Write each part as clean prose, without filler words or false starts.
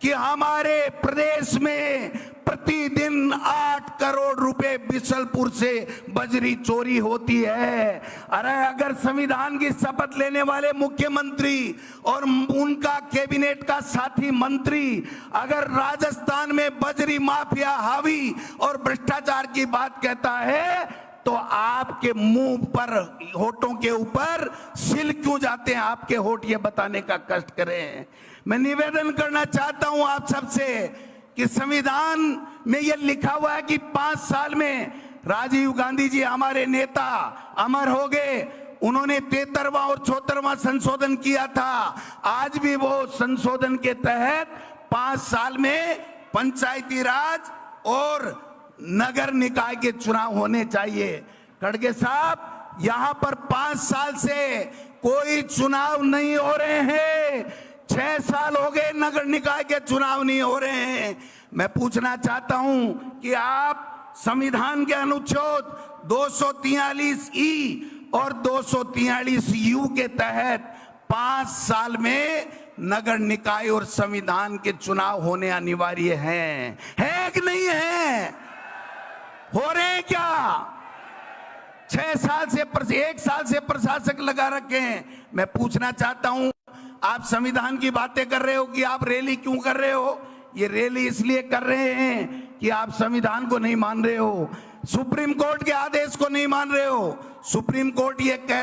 कि हमारे प्रदेश में प्रतिदिन 8 करोड़ रुपए बिशलपुर से बजरी चोरी होती है। अरे अगर संविधान की शपथ लेने वाले मुख्यमंत्री और उनका कैबिनेट का साथी मंत्री अगर राजस्थान में बजरी माफिया हावी और भ्रष्टाचार की बात कहता है तो आपके मुंह पर, होठों के ऊपर सिल क्यों जाते हैं आपके होठ, ये बताने का कष्ट करें। मैं निवेदन करना चाहता हूं आप सबसे कि संविधान में यह लिखा हुआ है कि 5 साल में राजीव गांधी जी हमारे नेता अमर हो गए, उन्होंने 73वां और 74वां संशोधन किया था। आज भी वो संशोधन के तहत 5 साल में पंचायती राज और नगर निकाय के चुनाव होने चाहिए। खड़गे साहब, यहां पर 5 साल से कोई चुनाव नहीं हो रहे हैं। 6 साल हो गए नगर निकाय के चुनाव नहीं हो रहे हैं। मैं पूछना चाहता हूं कि आप संविधान के अनुच्छेद 243E और 243U के तहत 5 साल में नगर निकाय और संविधान के चुनाव होने अनिवार्य हैं, है कि नहीं है? हो रहे हैं क्या? 1 साल से प्रशासक लगा रखे हैं। मैं पूछना चाहता हूं, आप संविधान की बातें कर रहे हो कि आप रैली क्यों कर रहे हो? ये रैली इसलिए कर रहे हैं कि आप संविधान को नहीं मान रहे हो, सुप्रीम कोर्ट के आदेश को नहीं मान रहे हो। सुप्रीम कोर्ट ये कह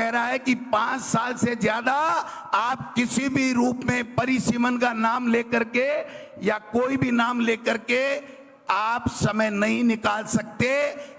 रहा है कि 5 साल से ज्यादा आप किसी भी रूप में परिसीमन का नाम लेकर के या कोई भी नाम लेकर के आप समय नहीं निकाल सकते।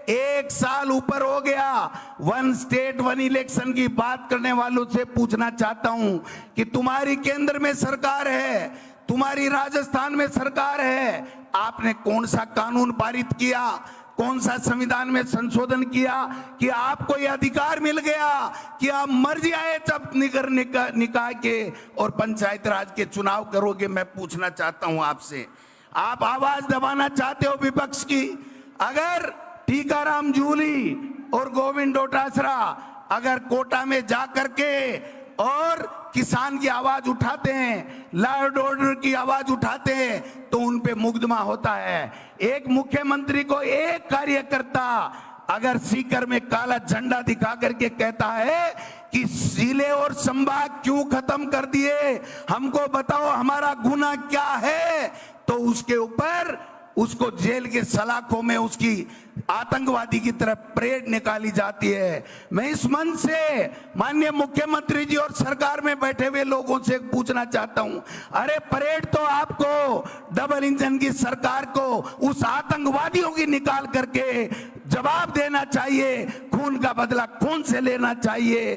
1 साल ऊपर हो गया। 1 स्टेट 1 इलेक्शन की बात करने वालों से पूछना चाहता हूं कि तुम्हारी केंद्र में सरकार है, तुम्हारी राजस्थान में सरकार है, आपने कौन सा कानून पारित किया, कौन सा संविधान में संशोधन किया कि आपको यह अधिकार मिल गया कि आप मर्जी आए तब नगर निकाय के और पंचायत राज के चुनाव करोगे? मैं पूछना चाहता हूं आपसे, आप आवाज दबाना चाहते हो विपक्ष की? अगर टीकाराम जूली और गोविंद डोटासरा अगर कोटा में जाकर के और किसान की आवाज उठाते हैं, लॉ एंड ऑर्डर की आवाज उठाते हैं, तो उन पे मुकदमा होता है। एक मुख्यमंत्री को एक कार्यकर्ता अगर सीकर में काला झंडा दिखा करके कहता है कि जिले और संभाग क्यों खत्म कर दिए, हमको बताओ हमारा गुनाह क्या है, तो उसके ऊपर उसको जेल के सलाखों में उसकी आतंकवादी की तरफ परेड निकाली जाती है। मैं इस मंच से माननीय मुख्यमंत्री जी और सरकार में बैठे हुए लोगों से पूछना चाहता हूं, अरे परेड तो आपको डबल इंजन की सरकार को उस आतंकवादियों की निकाल करके जवाब देना चाहिए, खून का बदला खून से लेना चाहिए।